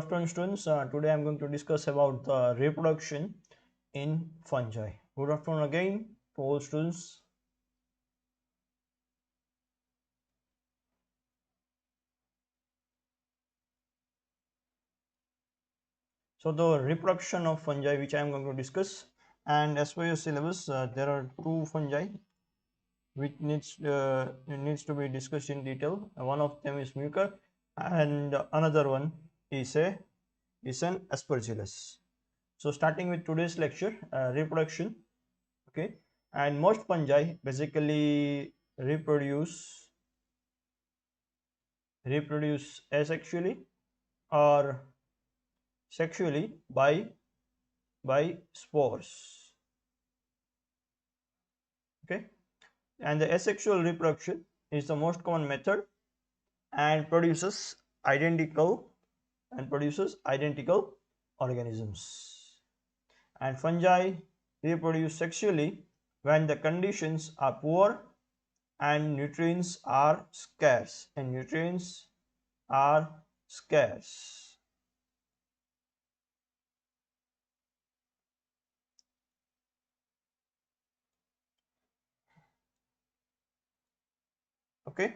afternoon, students. Today I am going to discuss about the reproduction in fungi. Good afternoon again to all students. So the reproduction of fungi, which I am going to discuss, and as per your syllabus, there are two fungi which needs to be discussed in detail. One of them is Mucor, and another one is an Aspergillus. So starting with today's lecture, reproduction. Okay, and most fungi basically reproduce asexually or sexually by spores. Okay, and the asexual reproduction is the most common method and produces identical organisms. And fungi reproduce sexually when the conditions are poor and nutrients are scarce Okay,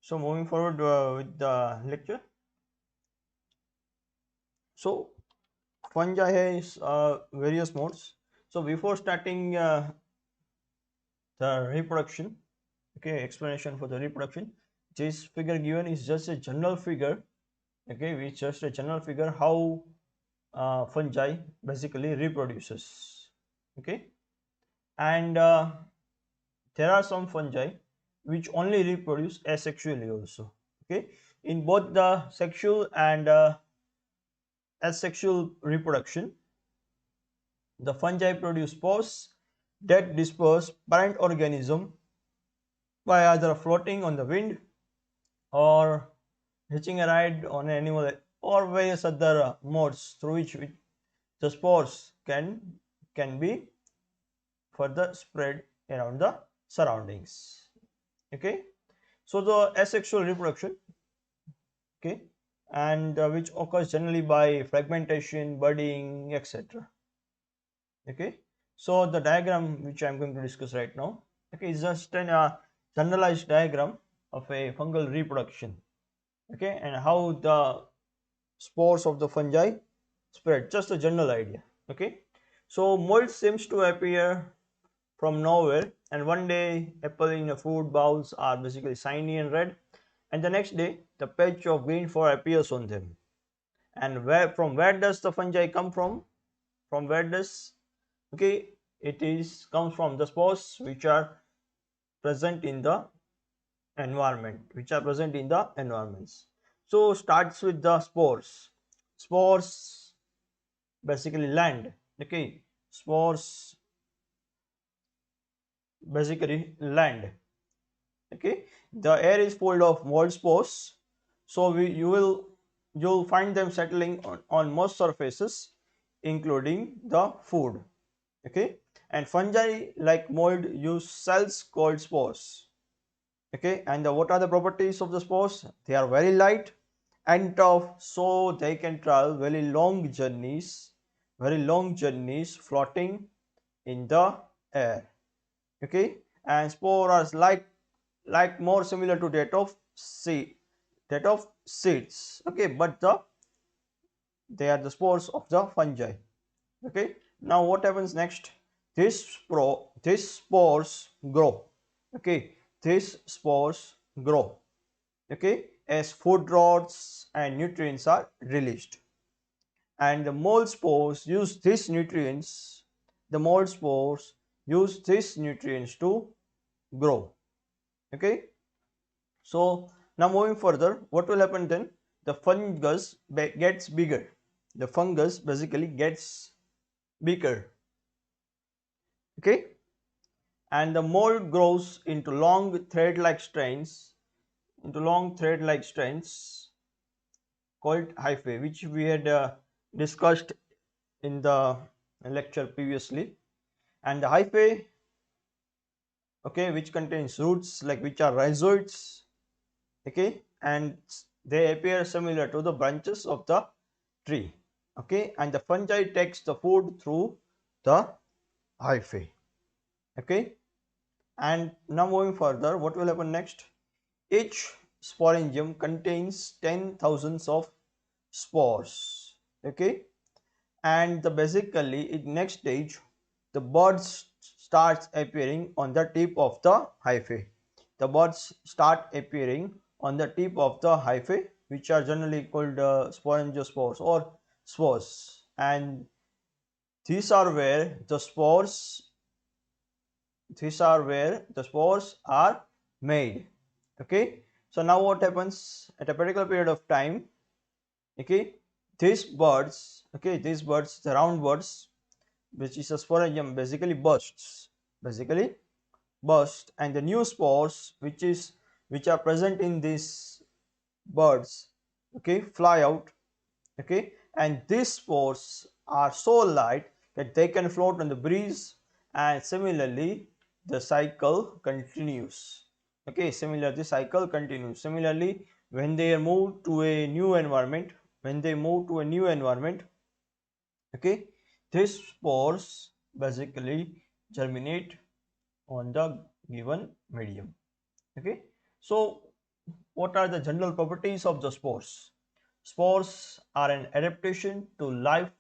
so moving forward with the lecture. So fungi has various modes. So before starting the reproduction, okay, explanation for the reproduction, this figure given is just a general figure, okay, which just a general figure how fungi basically reproduces. Okay, and there are some fungi which only reproduce asexually also. Okay, in both the sexual and asexual reproduction, the fungi produce spores that disperse parent organism by either floating on the wind or hitching a ride on an animal or various other modes through which the spores can be further spread around the surroundings. Okay, so the asexual reproduction, okay, and which occurs generally by fragmentation, budding, etc. Okay, so the diagram which I am going to discuss right now, okay, is just a generalized diagram of a fungal reproduction. Okay, and how the spores of the fungi spread, just a general idea. Okay, so mold seems to appear from nowhere, and one day apple in a food bowls are basically shiny and red, and the next day the patch of green fur appears on them. And where does the fungi come from? From where does, okay, it is comes from the spores which are present in the environments. So starts with the spores basically land. Okay, spores basically land. Okay, the air is full of mold spores, so you'll find them settling on most surfaces including the food. Okay, and fungi like mold use cells called spores. Okay, and what are the properties of the spores? They are very light and tough, so they can travel very long journeys floating in the air. Okay, and spores are like more similar to that of seeds. Okay, but they are the spores of the fungi. Okay, now what happens next? These spores grow. Okay, these spores grow. Okay, as food rods and nutrients are released, and the mold spores use these nutrients. The mold spores use these nutrients to grow. Okay, so now moving further, what will happen then? The fungus gets bigger. The fungus basically gets bigger. Okay, and the mold grows into long thread-like strands called hyphae, which we had discussed in the lecture previously. And the hyphae, okay, which contains roots, like which are rhizoids. Okay, and they appear similar to the branches of the tree. Okay, and the fungi takes the food through the hyphae. Okay, and now moving further, what will happen next? Each sporangium contains 10,000 of spores. Okay, and the basically in next stage the buds starts appearing on the tip of the hyphae. The buds start appearing on the tip of the hyphae, which are generally called sporangiospores or spores, and these are where the spores are made. Okay, so now what happens at a particular period of time? Okay, these birds, the round birds, which is a sporangium, basically burst, and the new spores which are present in these birds, okay, fly out. Okay, and these spores are so light that they can float on the breeze, and similarly the cycle continues. Okay, similarly when they move to a new environment, okay, these spores basically germinate on the given medium. Okay, so what are the general properties of the spores? Spores are an adaptation to life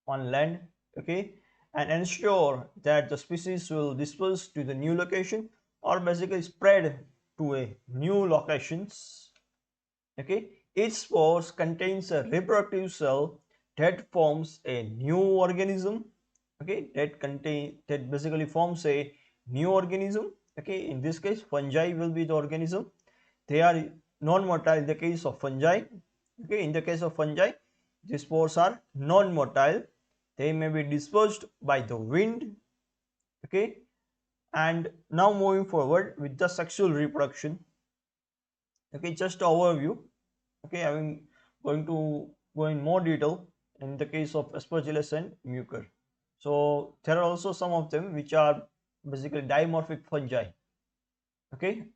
on land. Okay, and ensure that the species will disperse to the new location or basically spread to a new locations. Okay, each spores contains a reproductive cell that forms a new organism. Okay, that basically forms a new organism. Okay, in this case fungi will be the organism. They are non-motile in the case of fungi. Okay, in the case of fungi the spores are non-motile. They may be dispersed by the wind. Okay, and now moving forward with the sexual reproduction. Okay, just overview. Okay, I'm going to go in more detail in the case of Aspergillus and Mucor. So there are also some of them which are basically dimorphic fungi. Okay,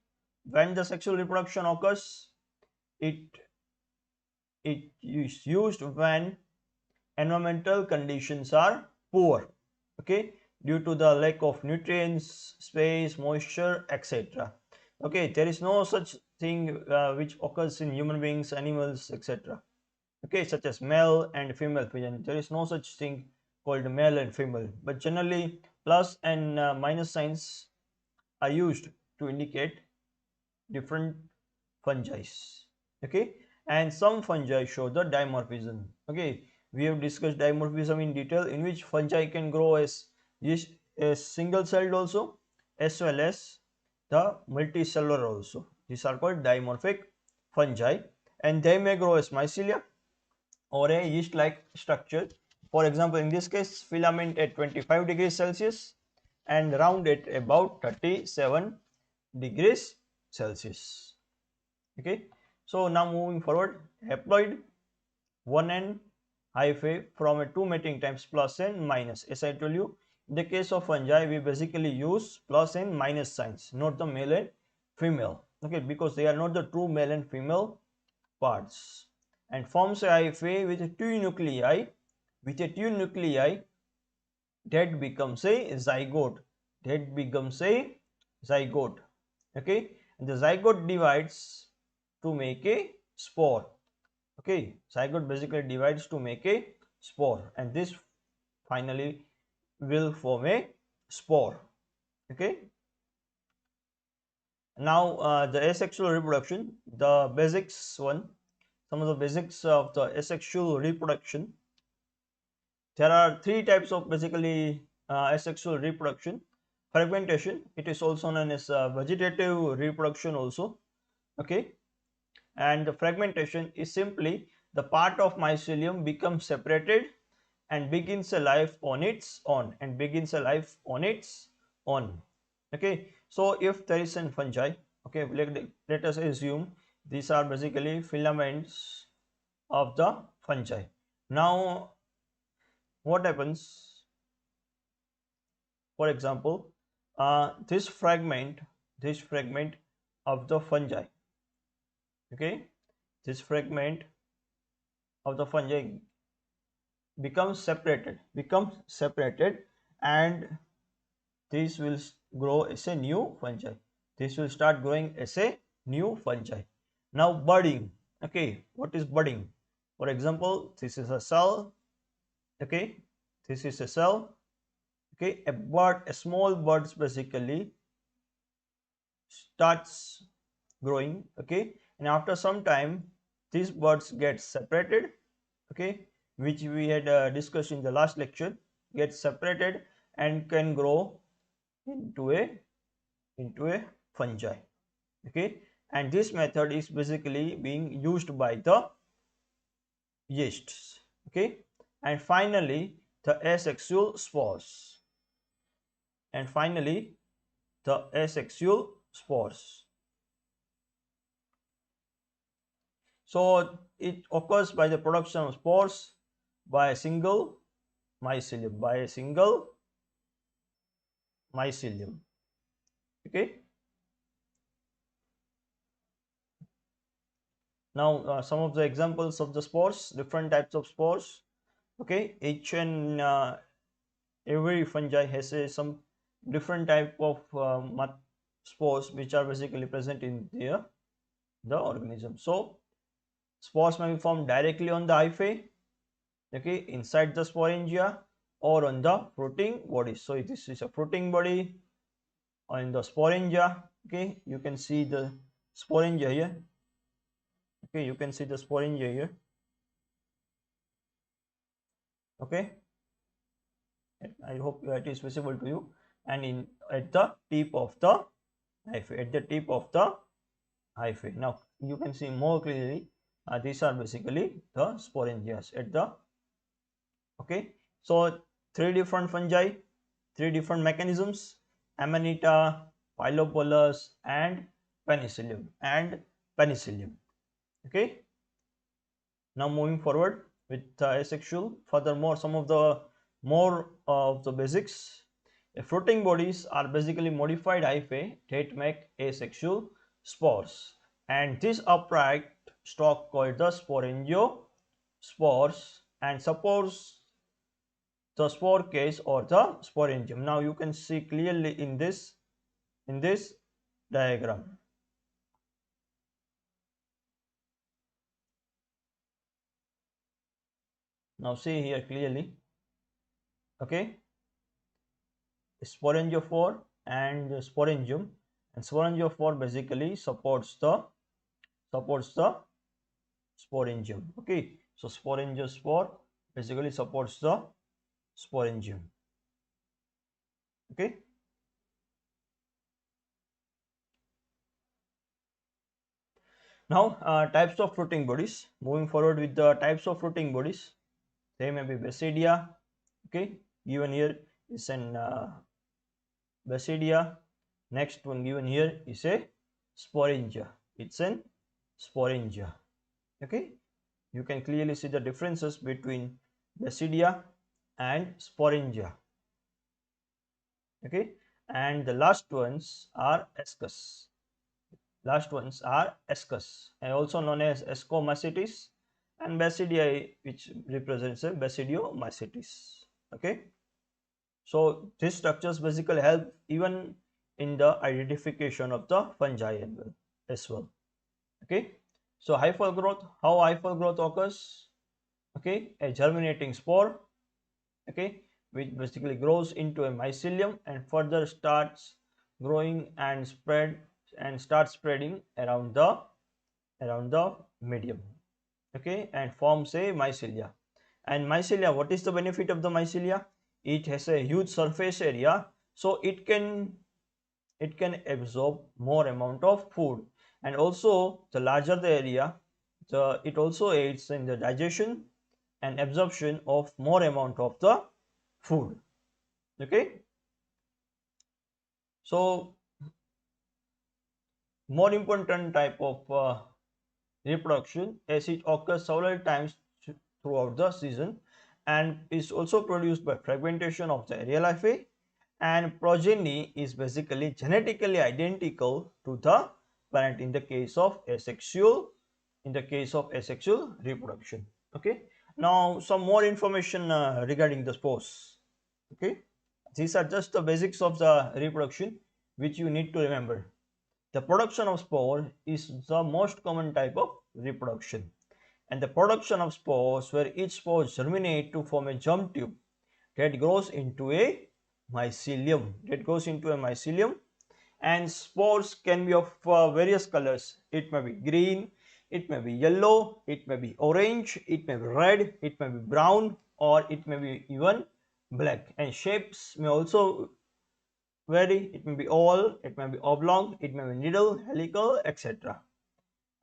when the sexual reproduction occurs, it is used when environmental conditions are poor. Okay, due to the lack of nutrients, space, moisture, etc. Okay, there is no such thing which occurs in human beings, animals, etc. Okay, such as male and female pigeon. There is no such thing called male and female, but generally plus and minus signs are used to indicate different fungi. Okay, and some fungi show the dimorphism. Okay, we have discussed dimorphism in detail, in which fungi can grow as a single celled also, as well as the multicellular also. These are called dimorphic fungi, and they may grow as mycelia or a yeast like structure. For example, in this case filament at 25 degrees Celsius and round at about 37 degrees Celsius. Okay, so now moving forward, haploid 1n hyphae from a 2 mating types plus and minus. As I told you, in the case of fungi we basically use plus and minus signs, not the male and female. Okay, because they are not the true male and female parts, and forms a hyphae with two nuclei, that becomes a zygote. Okay, and the zygote divides to make a spore. Okay, zygote basically divides to make a spore, and this finally will form a spore. Okay, now the asexual reproduction, the basics one, some of the basics of the asexual reproduction. There are three types of basically asexual reproduction. Fragmentation, it is also known as vegetative reproduction also. Okay, and the fragmentation is simply the part of mycelium becomes separated and begins a life on its own. Okay, so if there is a fungi, okay, let us assume these are basically filaments of the fungi. Now what happens, for example, this fragment of the fungi, okay, this fragment fungi becomes separated, and this will grow as a new fungi. This will start growing as a new fungi. Now budding. Okay, what is budding? For example, this is a cell. Okay, this is a cell. Okay, a small buds basically starts growing. Okay, and after some time these buds get separated. Okay, which we had discussed in the last lecture, get separated and can grow into a fungi. Okay, and this method is basically being used by the yeasts. Okay, and finally the asexual spores, and finally the asexual spores. So it occurs by the production of spores by a single mycelium, Okay, now some of the examples of the spores, different types of spores. Okay, each and every fungi has some different type of spores which are basically present in the organism. So spores may be formed directly on the hyphae, okay, inside the sporangia, or on the fruiting body. So this is a fruiting body on the sporangia. Okay, you can see the sporangia here. Okay, you can see the sporangia here. Okay, I hope it is visible to you. And in at the tip of the hyphae, now you can see more clearly. These are basically the sporangias at the. Okay, so three different fungi, three different mechanisms: Amanita, Phyllobolus, and penicillium. Okay, now moving forward with asexual. Furthermore, some of the more of the basics. Fruiting bodies are basically modified hyphae that make asexual spores, and this upright stalk called the spores and supports the spore case or the sporangium. Now you can see clearly in this diagram. Now see here clearly. Okay, sporangiophore and sporangium, and sporangiophore basically supports the sporangium. Okay, so sporangiospore basically supports the sporangium. Okay, now types of fruiting bodies. Moving forward with the types of fruiting bodies, they may be basidia. Okay, given here is an basidia. Next one given here is a sporangia. It's an sporangia. Okay, you can clearly see the differences between basidia and sporangia. Okay, and the last ones are ascus. And also known as ascomycetes, and basidia, which represents a basidiomycetes. Okay, so these structures basically help even in the identification of the fungi as well. Okay, so hyphal growth, how hyphal growth occurs? Okay, a germinating spore, okay, which basically grows into a mycelium and further starts growing and starts spreading around the medium. Okay, and forms a mycelia. And mycelia, what is the benefit of the mycelia? It has a huge surface area, so it can absorb more amount of food, and also the larger the area, it also aids in the digestion and absorption of more amount of the food. Okay, so more important type of reproduction, as it occurs several times throughout the season and is also produced by fragmentation of the aerial hyphae, and progeny is basically genetically identical to the parent in the case of asexual reproduction. Okay, now some more information regarding the spores. Okay, these are just the basics of the reproduction which you need to remember. The production of spore is the most common type of reproduction, and the production of spores where each spore germinate to form a germ tube that grows into a mycelium. And spores can be of various colors. It may be green, it may be yellow, it may be orange, it may be red, it may be brown, or it may be even black. And shapes may also vary. It may be oval, it may be oblong, it may be needle, helical, etc.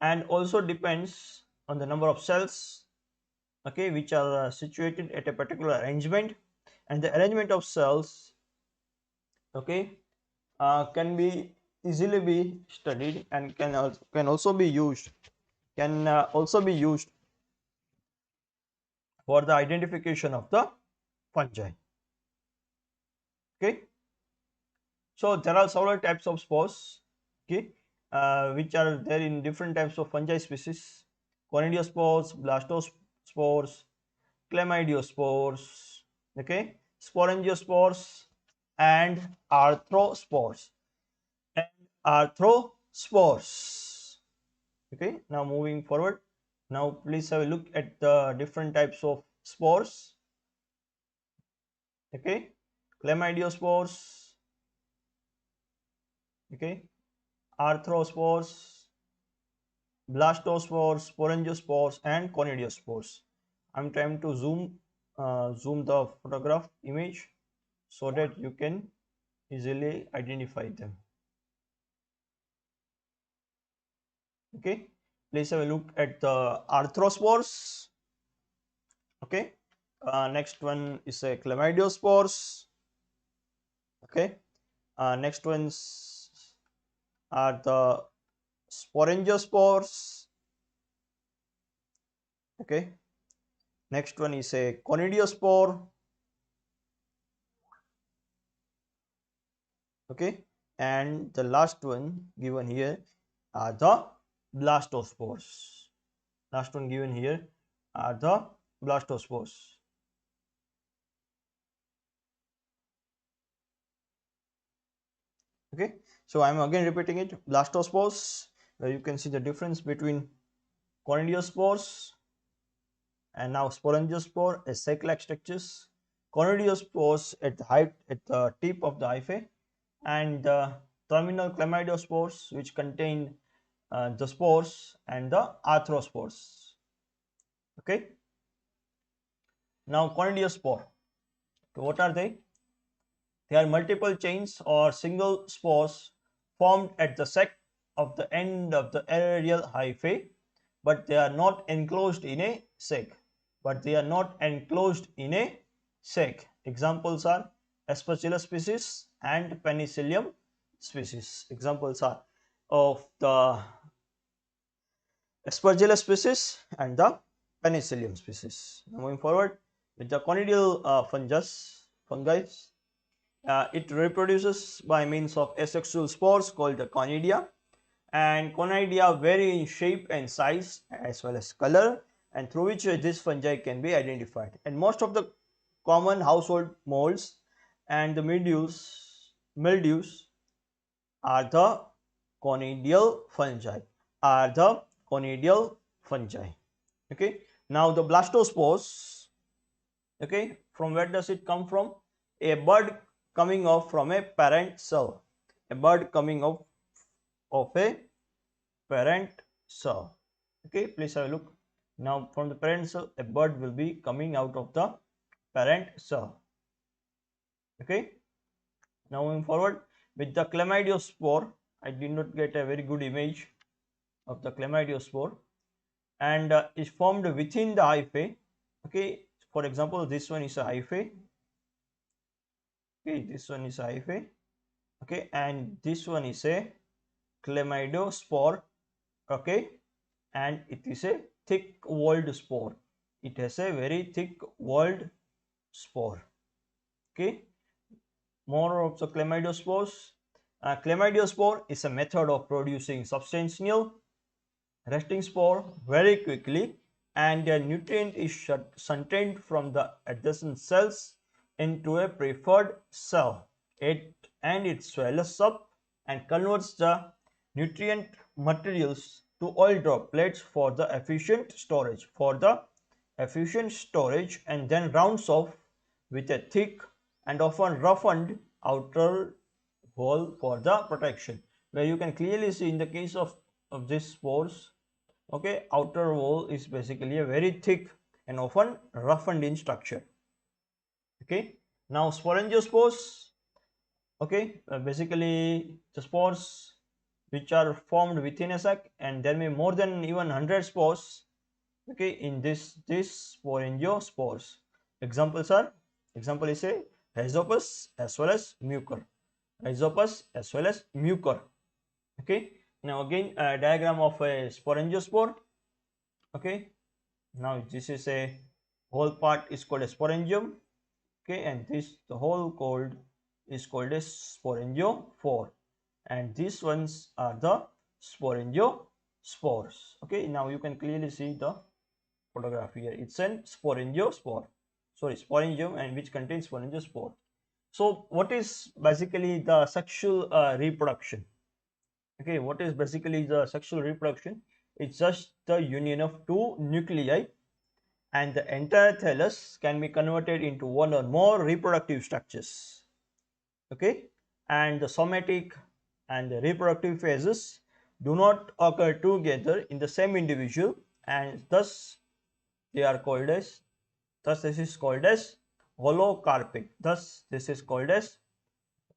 And also depends on the number of cells, okay, which are situated at a particular arrangement. And the arrangement of cells, okay, can be easily be studied and can also be used, for the identification of the fungi. Okay, so there are several types of spores, okay, which are there in different types of fungi species: conidiospores, blastospores, chlamydiospores, okay, sporangiospores, and arthrospores and arthrospores. Okay, now moving forward, now please have a look at the different types of spores. Okay, chlamydiospores, okay, arthrospores, blastospores, sporangiospores, and conidiospores. I'm trying to zoom the photograph image so that you can easily identify them. Okay, please have a look at the arthrospores. Okay, next one is a chlamydiospores. Okay, next ones are the sporangiospores. Okay, next one is a conidiospore. Okay, and the last one given here are the blastospores. Last one given here are the blastospores. Okay, so I'm again repeating it: blastospores, where you can see the difference between conidiospores and now sporangiospore as sac-like structures, conidiospores at the tip of the hyphae, and the terminal chlamydiospores, which contain the spores, and the arthrospores. Okay, now conidiospore, what are they? They are multiple chains or single spores formed at the sac of the end of the aerial hyphae, but they are not enclosed in a sac. Examples are Aspergillus species and Penicillium species. Examples are of the Aspergillus species and the Penicillium species. Now moving forward with the conidial fungi, it reproduces by means of asexual spores called the conidia, and conidia vary in shape and size as well as color, and through which this fungi can be identified. And most of the common household molds and the mildews are the conidial fungi Okay, now the blastospores, okay, from where does it come from? A bud coming off from a parent cell, a bud coming off of a parent cell. Okay, please have a look. Now from the parent cell, a bud will be coming out of the parent cell. Okay, now moving forward with the chlamydiospore, I did not get a very good image of the chlamydiospore, and is formed within the hyphae. Okay, for example, this one is a hyphae. Okay, this one is a hyphae. Okay, and this one is a chlamydospore. Okay, and it is a thick walled spore. It has a very thick walled spore. Okay, more of the chlamydiospores. Chlamydiospore is a method of producing substantial resting spore very quickly and a nutrient is shunted from the adjacent cells into a preferred cell. It swells up and converts the nutrient materials to oil droplets for the efficient storage and then rounds off with a thick and often roughened outer wall for the protection, where you can clearly see in the case of these spores. Okay, outer wall is basically a very thick and often roughened in structure. Okay, now sporangiospores. Okay, basically the spores which are formed within a sac, and there may be more than even 100 spores. Okay, in this sporangiospores. Example is a rhizopus as well as mucor. Rhizopus as well as mucor. Okay, now again a diagram of a sporangiospore. Okay, now this is a whole part is called a sporangium. Okay, and this the whole called is called a sporangiophore, and these ones are the sporangiospores. Okay, now you can clearly see the photograph here. It's an sporangiospore, sorry, sporangium, and which contains sporangiospore. So what is basically the sexual reproduction? Okay, what is basically the sexual reproduction? It's just the union of two nuclei, and the entire thallus can be converted into one or more reproductive structures. Okay, and the somatic and the reproductive phases do not occur together in the same individual, and thus they are called as, thus this is called as holocarpic. Thus this is called as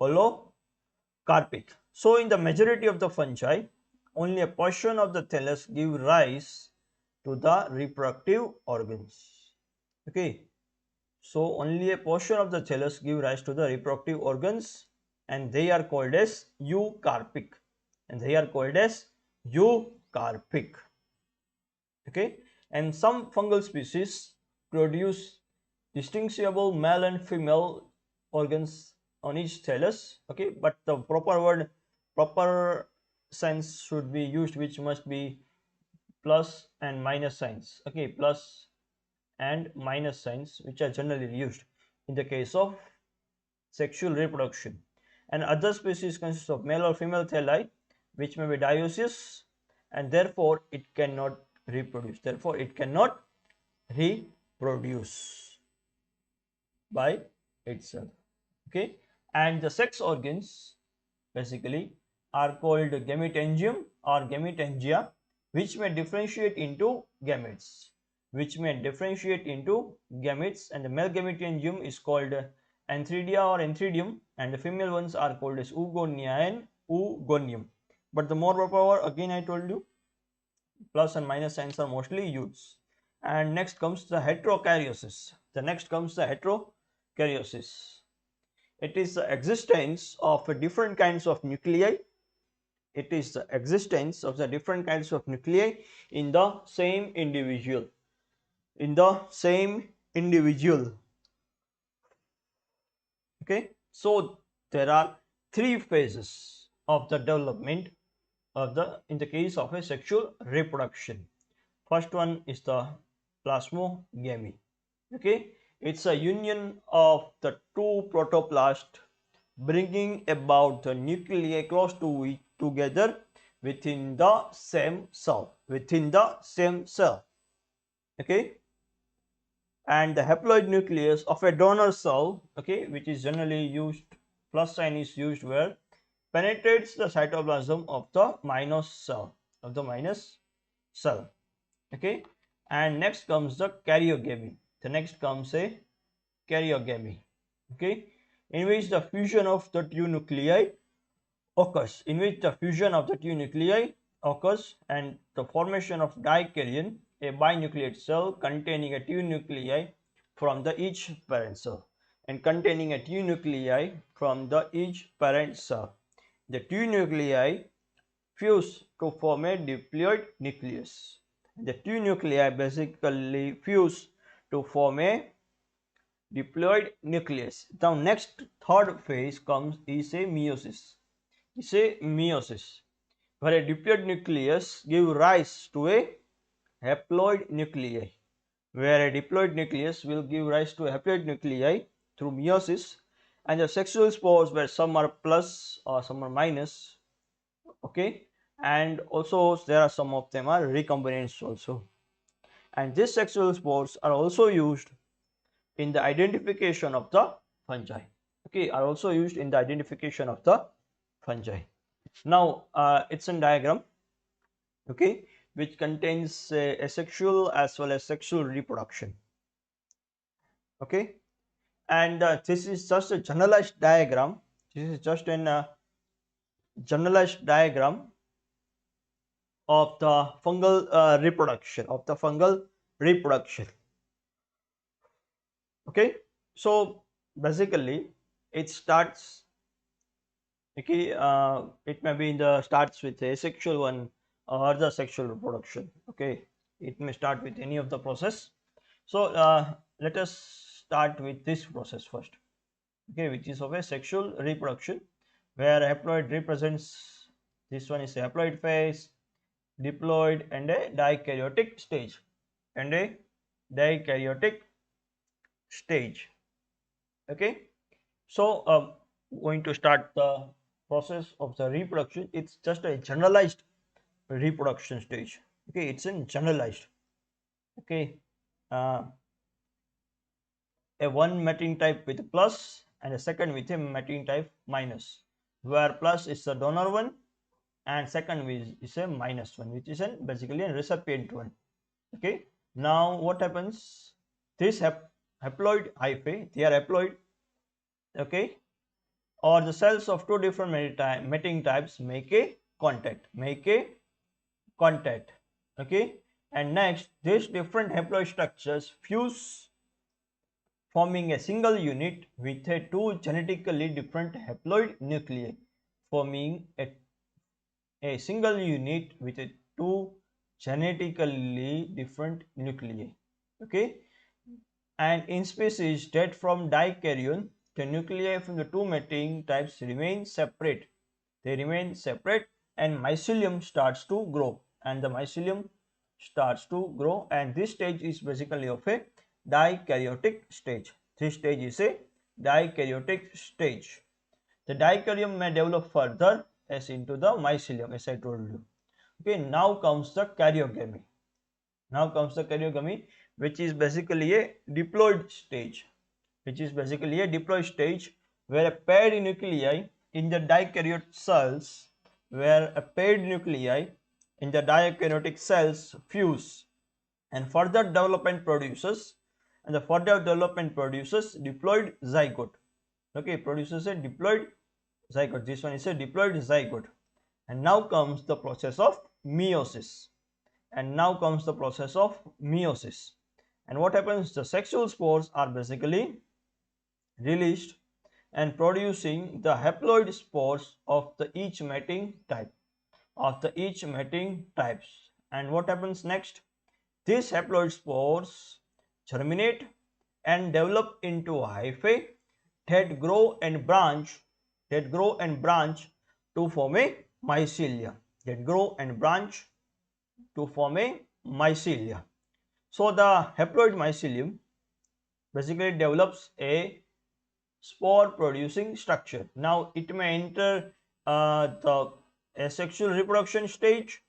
holocarpic. So in the majority of the fungi, only a portion of the thallus give rise to the reproductive organs. Okay, so only a portion of the thallus give rise to the reproductive organs, and they are called as eucarpic. Okay, and some fungal species produce distinguishable male and female organs on each thallus. Okay, but the proper signs should be used, which must be plus and minus signs. Okay, plus and minus signs, which are generally used in the case of sexual reproduction. And other species consist of male or female thalli, which may be dioecious, and therefore it cannot reproduce. By itself. Okay, and the sex organs basically are called gametangium or gametangia, which may differentiate into gametes, and the male gametangium is called antheridia or antheridium, and the female ones are called as oogonia and oogonium. But the more proper, again I told you, plus and minus signs are mostly used. And next comes the heterokaryosis. It is the existence of different kinds of nuclei. In the same individual. Okay, so there are three phases of the development in the case of a sexual reproduction. First one is the plasmogamy. Okay, it's a union of the two protoplasts, bringing about the nuclei close to together within the same cell. Okay, and the haploid nucleus of a donor cell, okay, which is generally used, plus sign is used, where penetrates the cytoplasm of the minus cell. Okay, and next comes the karyogamy. Okay, in which the fusion of the two nuclei occurs, and the formation of dikaryon, a binucleate cell containing a two nuclei from the each parent cell. The two nuclei fuse to form a diploid nucleus. The two nuclei basically fuse to form a diploid nucleus. Now next, third phase is a meiosis. Where a diploid nucleus give rise to a haploid nuclei, where a diploid nucleus will give rise to haploid nuclei through meiosis, and the sexual spores where some are plus or some are minus, okay, and also there are some of them are recombinants also, and these sexual spores are also used in the identification of the fungi, okay, are also used in the identification of the fungi. Now it's a diagram, okay, which contains asexual as well as sexual reproduction, okay, and this is just a generalized diagram. This is just an generalized diagram of the fungal reproduction, okay. So basically it starts, okay, it may be in the starts with asexual one or the sexual reproduction, okay, it may start with any of the process. So let us start with this process first, okay, which is of a sexual reproduction, where haploid represents, this one is a haploid phase, diploid and a dikaryotic stage, and a dikaryotic stage, okay. So going to start the process of the reproduction. It's just a generalized reproduction stage, okay, it's in generalized, okay. uh, a one mating type with plus and a second with a mating type minus, where plus is the donor one and second is a minus one, which is basically a recipient one, okay. Now what happens, this haploid hyphae, they are haploid, okay, or the cells of two different mating types make a contact, okay, and next these different haploid structures fuse, forming a single unit with a two genetically different haploid nuclei, forming a single unit with a two genetically different nuclei, okay. And in species that from dikaryon, the nuclei from the two mating types remain separate. They remain separate and mycelium starts to grow, and the mycelium starts to grow, and this stage is basically of a dikaryotic stage. This stage is a dikaryotic stage. The dikaryon may develop further as into the mycelium, as I told you. Okay, now comes the karyogamy. Now comes the karyogamy, which is basically a diploid stage, where a paired nuclei in the dikaryote cells, fuse, and further development produces, diploid zygote, okay, produces a diploid zygote. This one is a diploid zygote, and now comes the process of meiosis. And what happens, the sexual spores are basically released and producing the haploid spores of the each mating types. And what happens next, these haploid spores germinate and develop into hyphae that grow and branch to form a mycelia, So the haploid mycelium basically develops a spore producing structure. Now it may enter the asexual reproduction stage,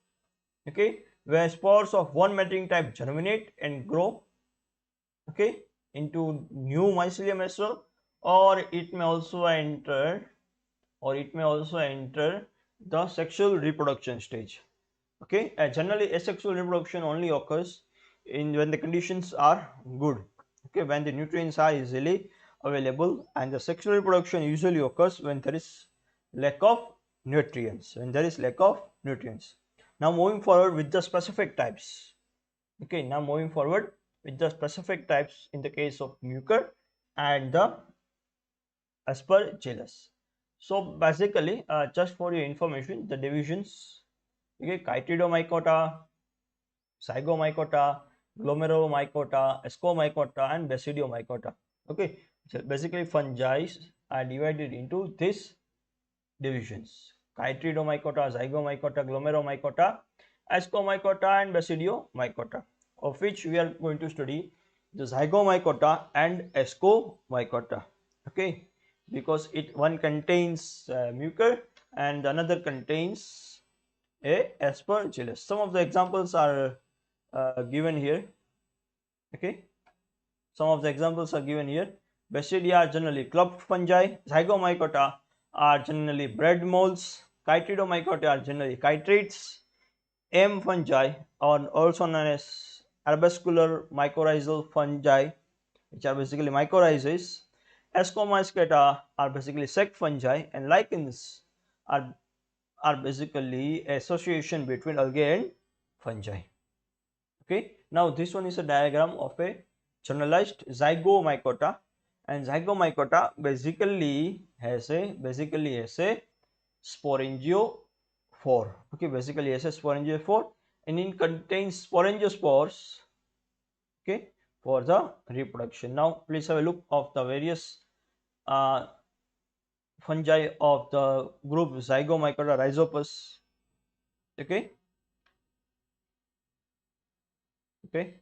okay, where spores of one mating type germinate and grow, okay, into new mycelium as well, or it may also enter the sexual reproduction stage, okay. Generally asexual reproduction only occurs in when the conditions are good, okay, when the nutrients are easily available, and the sexual reproduction usually occurs when there is lack of nutrients, Now moving forward with the specific types, okay, in the case of Mucor and the Aspergillus. So basically just for your information, the divisions, okay, Chytridomycota, Zygomycota, Glomeromycota, Ascomycota and Basidiomycota, okay. So basically fungi are divided into these divisions: Chytridomycota, Zygomycota, Glomeromycota Ascomycota and Basidiomycota, of which we are going to study the Zygomycota and Ascomycota. Okay, because one contains mucor and another contains a Aspergillus. Some of the examples are given here. Okay, some of the examples are given here. Basidia are generally clubbed fungi. Zygomycota are generally bread molds. Chytridomycota are generally chytrids. M fungi, or also known as arbuscular mycorrhizal fungi, which are basically mycorrhizas. Ascomyceta are basically sect fungi, and lichens are, are basically association between algae and fungi. Okay, now this one is a diagram of a generalized zygomycota, and zygomycota basically has a sporangiophore. Okay, basically has a sporangiophore, and it contains sporangiospores. Okay, for the reproduction. Now please have a look of the various uh, fungi of the group Zygomycota rhizopus. Okay, okay,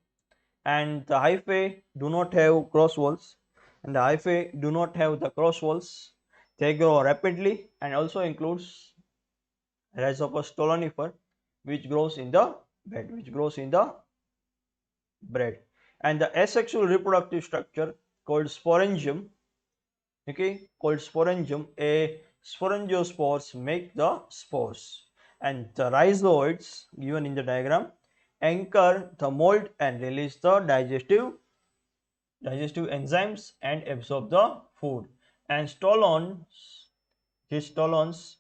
and the hyphae do not have cross walls, and the hyphae do not have the cross walls. They grow rapidly and also includes Rhizopus stolonifer, which grows in the bed, and the asexual reproductive structure called sporangium. Okay, called sporangium. A sporangiospores make the spores, and the rhizoids given in the diagram anchor the mold and release the digestive enzymes and absorb the food. And stolons, these stolons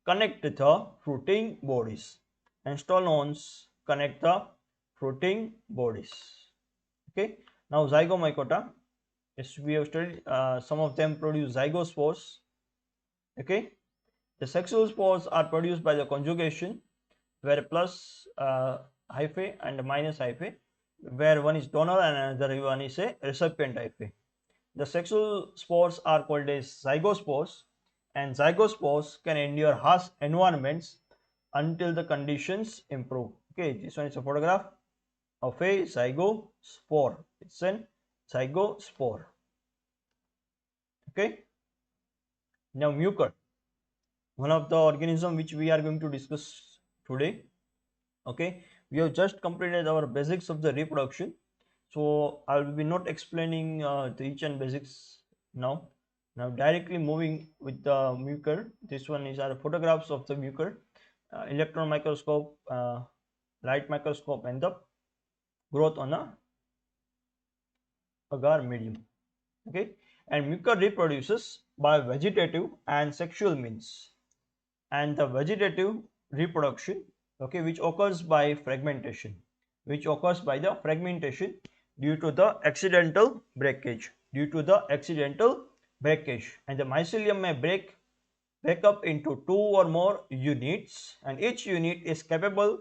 connect the fruiting bodies, and stolons connect the fruiting bodies. Okay, now zygomycota, yes, we have studied some of them produce zygospores. Okay, the sexual spores are produced by the conjugation, where plus hyphae and minus hyphae, where one is donor and another one is a recipient hyphae. The sexual spores are called as zygospores, and zygospores can endure harsh environments until the conditions improve. Okay, this one is a photograph of a zygospore. It's an zygospore. Okay, now mucor, one of the organism which we are going to discuss today. Okay, we have just completed our basics of the reproduction, so I will be not explaining the each and basics now. Now directly moving with the mucor. This one is our photographs of the mucor, electron microscope, light microscope, and the growth on a agar medium. Okay, and mucor reproduces by vegetative and sexual means, and the vegetative reproduction, okay, which occurs by fragmentation, due to the accidental breakage, and the mycelium may break up into two or more units, and each unit is capable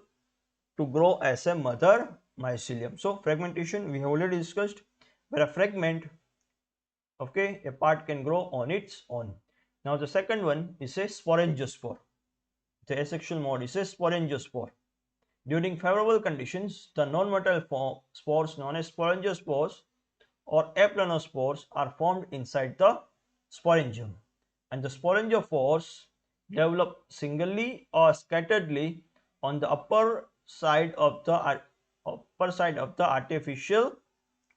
to grow as a mother mycelium. So fragmentation we have already discussed, where a fragment, okay, a part can grow on its own. Now the second one is a sporangiospore. The asexual mode is a sporangiospore. During favorable conditions, the non-motile spores known as sporangiospores or aplanospores are formed inside the sporangium, and the sporangiophores develop singly or scatteredly on the upper side of the artificial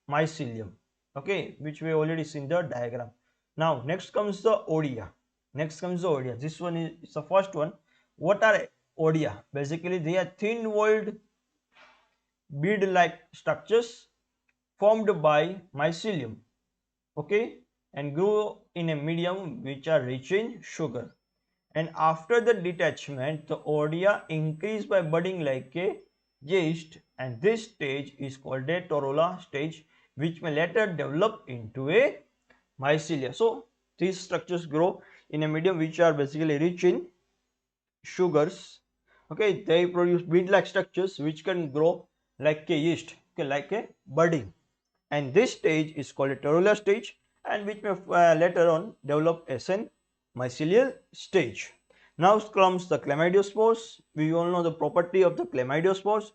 mycelium. Okay, which we already seen the diagram. Now next comes the odia. This one is the first one. What are odia? Basically they are thin walled bead like structures formed by mycelium, okay, and grow in a medium which are rich in sugar. And after the detachment, the odia increase by budding like a yeast, and this stage is called a torula stage, which may later develop into a mycelia. So these structures grow in a medium which are basically rich in sugars. Okay, they produce bead like structures which can grow like a yeast, okay, like a budding, and this stage is called a torula stage, and which may later on develop as an mycelial stage. Now comes the chlamydiospores. We all know the property of the chlamydiospores.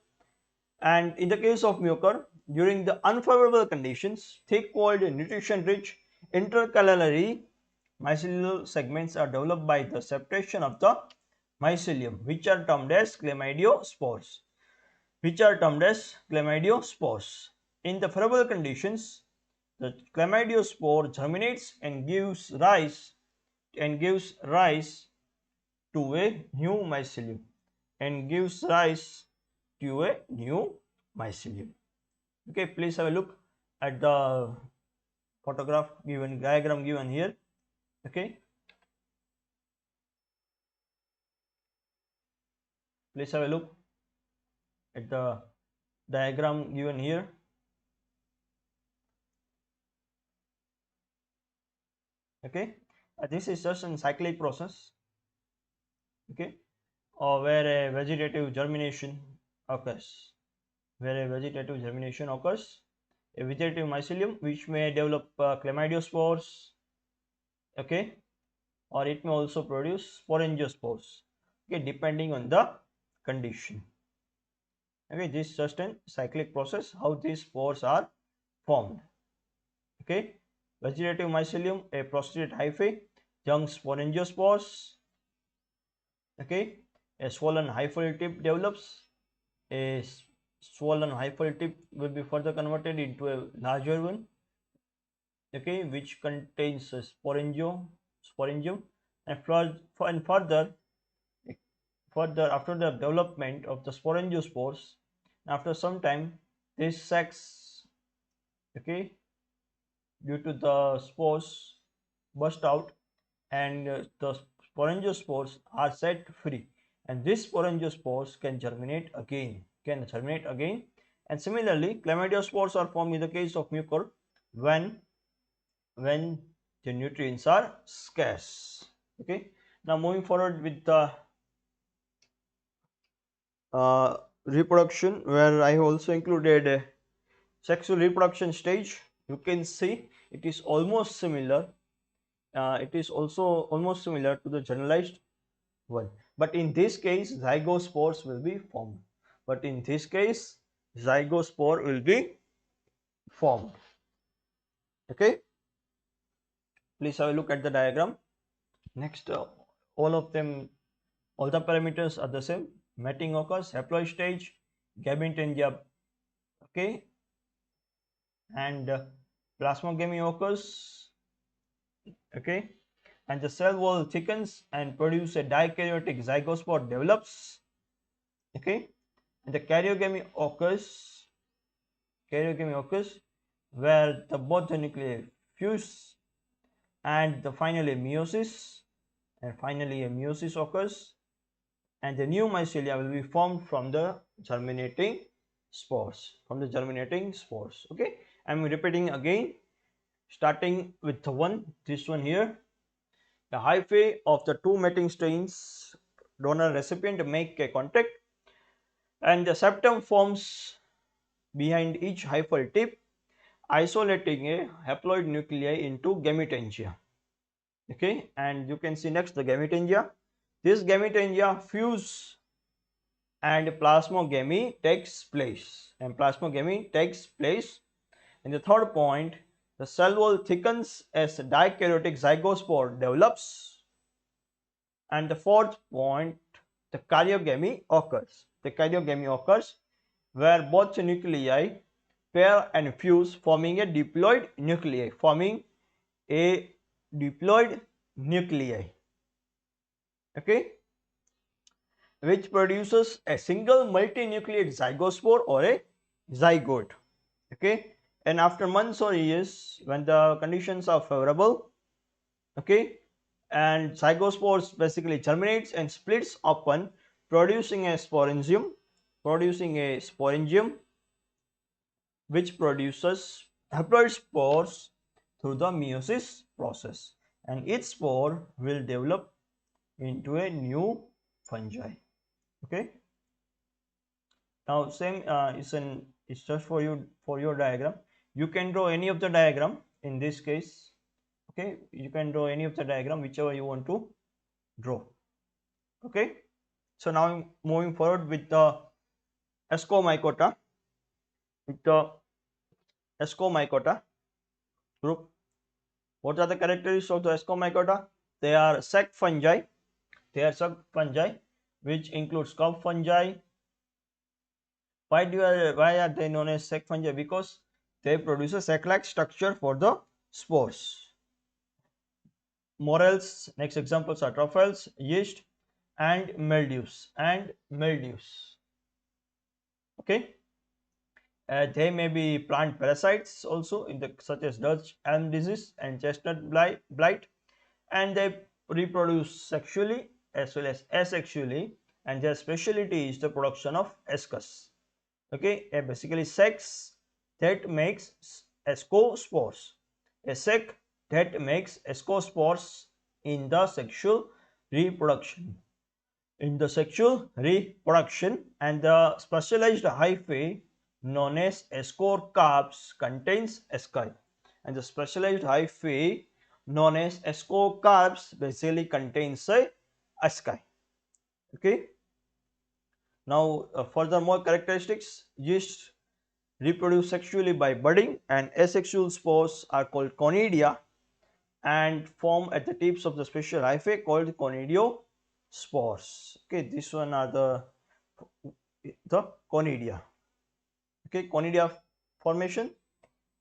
And in the case of mucor, during the unfavorable conditions, thick walled nutrition rich intercalary mycelial segments are developed by the separation of the mycelium, which are termed as chlamydiospores. In the favorable conditions, the chlamydiospore germinates and gives rise to a new mycelium and gives rise to a new mycelium. Okay, please have a look at the diagram given here. Okay, please have a look at the diagram given here. Okay, this is just a cyclic process. Okay, or where a vegetative germination occurs. A vegetative mycelium which may develop chlamydiospores. Okay, or it may also produce sporangiospores. Okay, depending on the condition. Okay, this is just a cyclic process how these spores are formed. Okay, vegetative mycelium, a prostrate hyphae, young sporangiospores. Okay, a swollen hyphal tip develops. A swollen hyphal tip will be further converted into a larger one. Okay, which contains a sporangium, and further after the development of the sporangiospores, after some time, these sacs, okay, due to the spores burst out, and the sporangiospores are set free, and these sporangiospores can germinate again, and similarly chlamydiospores are formed in the case of mucor when the nutrients are scarce. Okay, now moving forward with the reproduction, where I have also included a sexual reproduction stage. You can see it is almost similar. It is also almost similar to the generalized one, but in this case zygospores will be formed. Okay, please have a look at the diagram. Next, all of them, all the parameters are the same. Mating occurs, haploid stage, gametangia, okay, and plasmogamy occurs, okay, and the cell wall thickens and produce a dikaryotic zygospore develops, okay, and the karyogamy occurs where the both the nuclei fuse, and finally a meiosis occurs, and the new mycelia will be formed from the germinating spores. Okay, I'm repeating again, starting with this one here. The hyphae of the two mating strains, donor recipient, make a contact, and the septum forms behind each hyphal tip, isolating a haploid nuclei into gametangia. Okay, and you can see next the gametangia. This gametangia fuse and plasmogamy takes place. And the third point, the cell wall thickens as a dikaryotic zygospore develops. And the fourth point, the karyogamy occurs where both nuclei pair and fuse, forming a diploid nuclei. Okay, which produces a single multinucleate zygospore or a zygote. Okay, and after months or years, when the conditions are favorable, okay, and zygospores basically germinates and splits open, producing a sporangium, which produces haploid spores through the meiosis process, and each spore will develop into a new fungi. Okay, now same it's just for your diagram. You can draw any of the diagram in this case. Okay, you can draw any of the diagram whichever you want to draw. Okay, so now moving forward with the Ascomycota, with the Ascomycota group. What are the characteristics of the Ascomycota? They are sect fungi. They are sect fungi, which includes scab fungi. Why are they known as sect fungi? Because they produce a sac-like structure for the spores. Morels, next examples are truffles, yeast, and mildews. Okay, they may be plant parasites also in the such as Dutch elm disease and chestnut blight, and they reproduce sexually as well as asexually, and their specialty is the production of ascus. Okay, basically sex that makes ascospores, a sect that makes ascospores in the sexual reproduction. And the specialized hyphae known as ascocarps contains asci, and the specialized hyphae known as ascocarps basically contains asci. Okay, now furthermore characteristics: yeast reproduce sexually by budding, and asexual spores are called conidia and form at the tips of the special hyphae called conidiospores. Okay, this one are the conidia. Okay, conidia formation.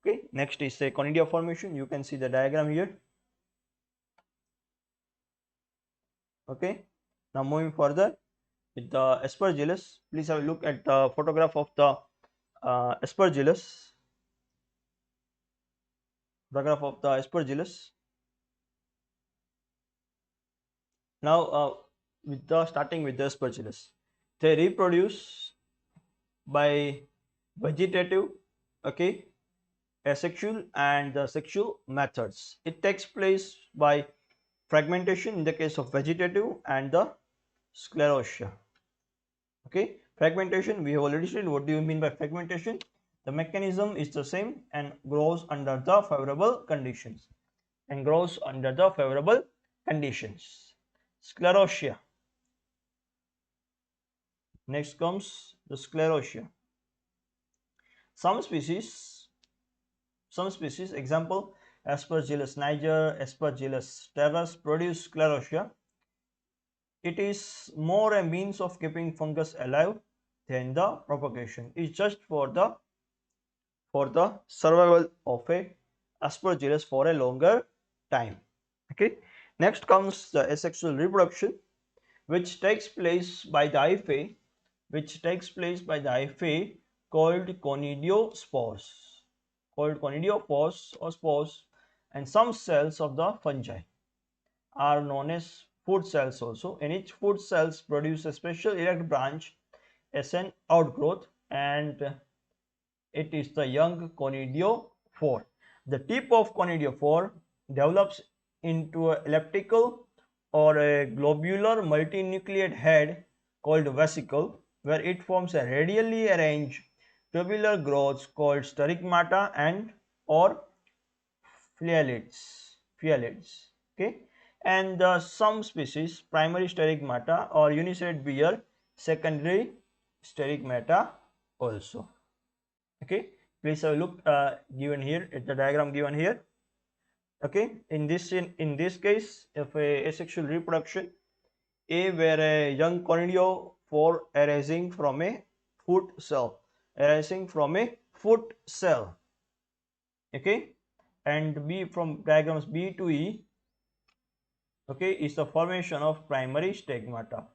Okay, next is a conidia formation. You can see the diagram here. Okay, now moving further with the aspergillus. Please have a look at the photograph of the aspergillus. Photograph of the aspergillus. Now, starting with the aspergillus, they reproduce by vegetative, okay, asexual and the sexual methods. It takes place by fragmentation in the case of vegetative and the sclerotia. Okay, fragmentation we have already seen. What do you mean by fragmentation? The mechanism is the same and grows under the favorable conditions. Sclerotia. Next comes the sclerotia. Some species, example Aspergillus niger, Aspergillus terras, produce sclerotia. It is more a means of keeping fungus alive than the propagation. It's just for the survival of a Aspergillus for a longer time. Okay. Next comes the asexual reproduction, which takes place by the hyphae, called conidiospores, or spores, and some cells of the fungi are known as food cells also, and each food cells produce a special erect branch as an outgrowth, and it is the young conidiophore. The tip of conidiophore develops into an elliptical or a globular multinucleate head called vesicle, where it forms a radially arranged tubular growths called sterigmata and or phyllids. Okay, and some species primary sterigmata or unicellular bear secondary sterigmata also. Okay, please have a look given here at the diagram given here. Okay, in this case, if a asexual reproduction, A where a young conidiophore arising from a foot cell, okay, and B from diagrams B to E, okay, is the formation of primary stigmata.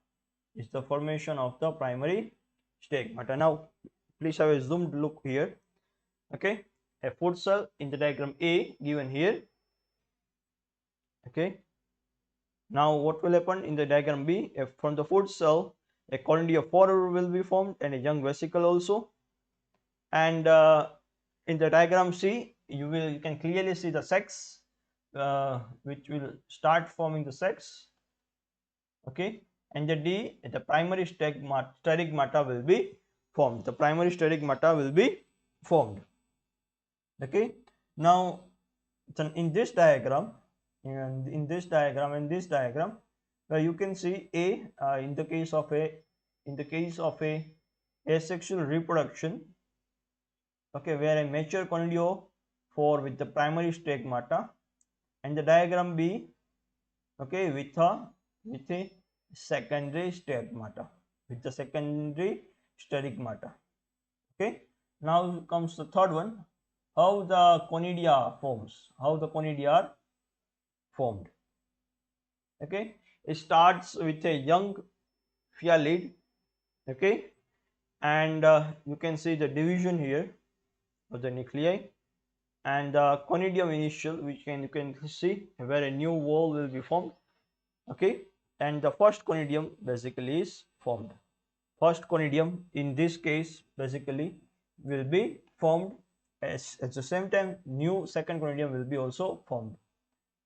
Now, please have a zoomed look here. Okay, a foot cell in the diagram A given here. Okay, now what will happen in the diagram B? If from the foot cell a conidiophore will be formed and a young vesicle also, and in the diagram C you can clearly see the sex, which will start forming the sex. Okay, and the D, the primary sterigmata will be formed. Okay, now in this diagram, and in this diagram, where you can see a in the case of a asexual reproduction, okay, where a mature conidiophore with the primary stigmata, and the diagram B, okay, with a secondary stigmata, with the secondary stigmata. Okay, now comes the third one, how the conidia forms, how the conidia are formed. Okay, it starts with a young phyllid, okay, and you can see the division here of the nuclei, and the conidium initial, which you can see where a new wall will be formed, okay, and the first conidium basically is formed. First conidium in this case basically will be formed, as at the same time new second conidium will be also formed,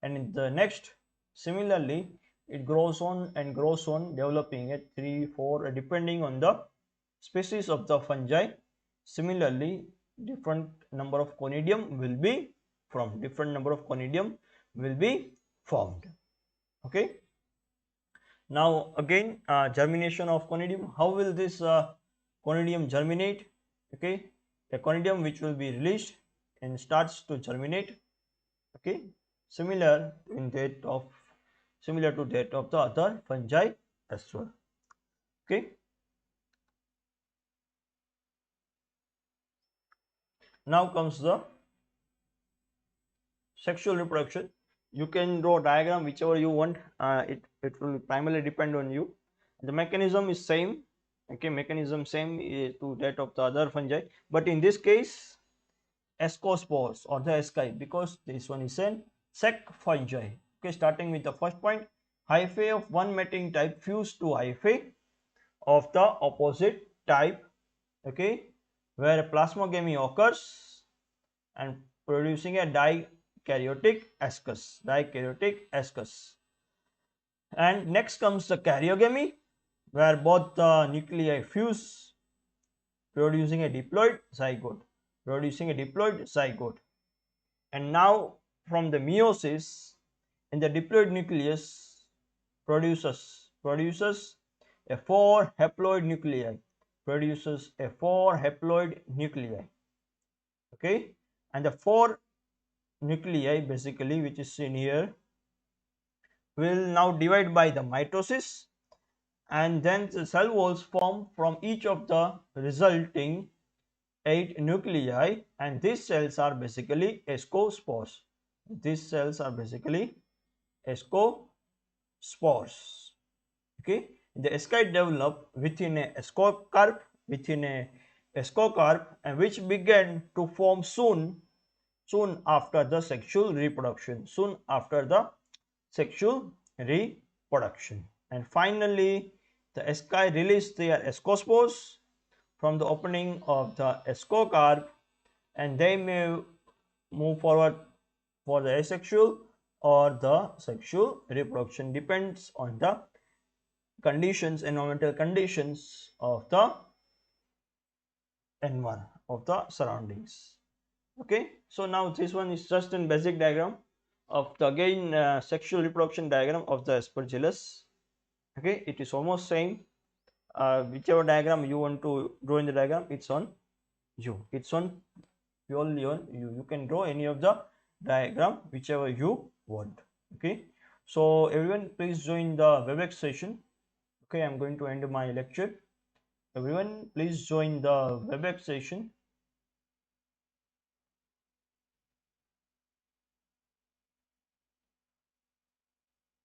and in the next, similarly, it grows on and grows on, developing at 3 4 depending on the species of the fungi. Similarly, different number of conidium will be formed, different number of conidium will be formed. Okay, now again, germination of conidium. How will this conidium germinate? Okay, a conidium which will be released and starts to germinate, okay, similar in that of similar to that of the other fungi as well. Okay, now comes the sexual reproduction. You can draw a diagram whichever you want. It will primarily depend on you. The mechanism is same, okay, mechanism same to that of the other fungi, but in this case ascospores or the asci, because this one is an sec fungi. Okay, starting with the first point, hyphae of one mating type fuse to hyphae of the opposite type, okay, where plasmogamy occurs and producing a dikaryotic ascus. And next comes the karyogamy, where both the nuclei fuse, producing a diploid zygote. And now from the meiosis, in the diploid nucleus produces a 4 haploid nuclei, okay, and the 4 nuclei basically, which is seen here, will now divide by the mitosis, and then the cell walls form from each of the resulting 8 nuclei, and these cells are basically ascospores. Ascospores. Okay, the asci develop within a ascocarp, and which began to form soon after the sexual reproduction. And finally, the asci release their ascospores from the opening of the ascocarp, and they may move forward for the asexual or the sexual reproduction, depends on the environmental conditions of the environment, of the surroundings. Okay, so now this one is just a basic diagram of the again sexual reproduction diagram of the Aspergillus. Okay, it is almost same. Whichever diagram you want to draw in the diagram, it's on you. It's on purely on you. You can draw any of the diagram whichever you want. Okay, so everyone, please join the WebEx session. Okay, I'm going to end my lecture. Everyone, please join the WebEx session.